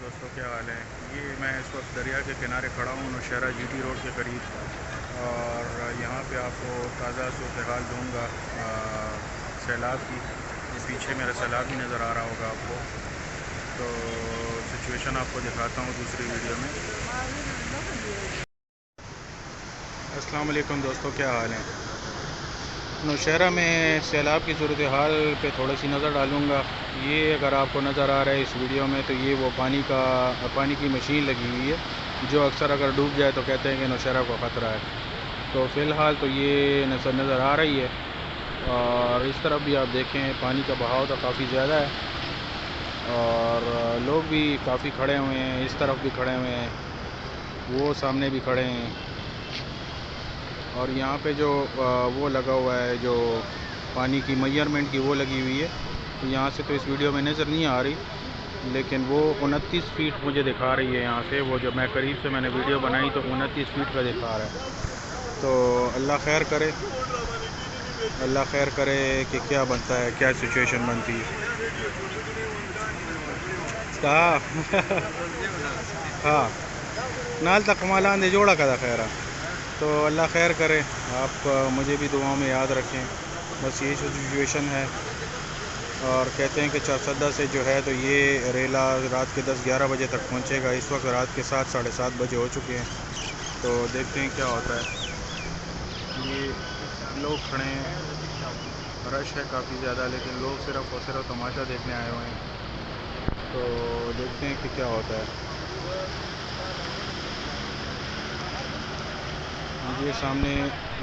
دوستوں کیا حال ہے؟ یہ میں اس وقت دریا کے کنارے کھڑا ہوں نوشہرہ جی ٹی روڈ کے قریب، اور یہاں پہ آپ کو تازہ صورتحال دوں گا سیلاب کی۔ یہ پیچھے میرا سیلاب بھی نظر آ رہا ہوگا آپ کو، تو سچویشن آپ کو دکھاتا ہوں دوسری ویڈیو میں۔ السلام علیکم دوستوں، کیا حال ہے؟ نوشہرہ میں سیلاب کی صورتحال پہ تھوڑی سی نظر ڈالوں گا۔ یہ اگر آپ کو نظر آ رہا ہے اس ویڈیو میں، تو یہ وہ پانی کی مشین لگی ہوئی ہے جو اکثر اگر ڈوب جائے تو کہتے ہیں کہ نوشہرہ کو خطرہ ہے۔ تو فی الحال تو یہ نظر آ رہی ہے، اور اس طرف بھی آپ دیکھیں پانی کا بہاؤ تو کافی زیادہ ہے، اور لوگ بھی کافی کھڑے ہوئے ہیں، اس طرف بھی کھڑے ہوئے ہیں، وہ سامنے بھی کھڑے ہیں، اور یہاں پہ جو وہ لگا ہوا ہے جو پانی کی میئرمنٹ کی وہ لگی ہوئی ہے، یہاں سے تو اس ویڈیو میں نظر نہیں آ رہی، لیکن وہ 29 فیٹ مجھے دکھا رہی ہے یہاں سے۔ وہ جب میں قریب سے میں نے ویڈیو بنائی تو 29 فیٹ کا دکھا رہا ہے۔ تو اللہ خیر کرے، اللہ خیر کرے کہ کیا بنتا ہے، کیا سچویشن بنتی ہے۔ ہاں نال تک مالان دے جوڑا کا خیرہ۔ تو اللہ خیر کرے، آپ مجھے بھی دعاؤں میں یاد رکھیں۔ بس یہ سچویشن ہے، اور کہتے ہیں کہ چارسدہ سے جو ہے تو یہ ریلا رات کے 10-11 بجے تک پہنچے گا۔ اس وقت رات کے 7-7:30 بجے ہو چکے ہیں، تو دیکھتے ہیں کیا ہوتا ہے۔ یہ لوگ کھڑے ہیں، رش ہے کافی زیادہ، لیکن لوگ صرف اور صرف تماشا دیکھنے آئے ہوئے ہیں، تو دیکھتے ہیں کہ کیا ہوتا ہے۔ یہ سامنے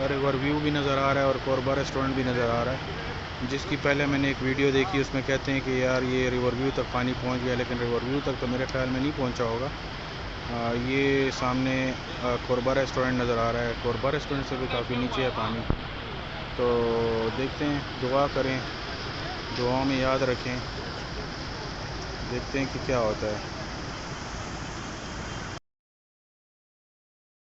ریور ویو بھی نظر آ رہا ہے، اور کوربا ریسٹورنٹ بھی نظر آ رہا ہے، جس کی پہلے میں نے ایک ویڈیو دیکھی، اس میں کہتے ہیں کہ یار یہ ریور ویو تک پانی پہنچ گیا، لیکن ریور ویو تک تو میرے خیال میں نہیں پہنچا ہوگا۔ یہ سامنے کوربا ریسٹورنٹ نظر آ رہا ہے، کوربا ریسٹورنٹ سے بھی کافی نیچے ہے پانی۔ تو دیکھتے ہیں، دعا کریں، دعاؤں میں یاد رکھیں، دیکھتے ہیں کہ کیا ہوتا ہے۔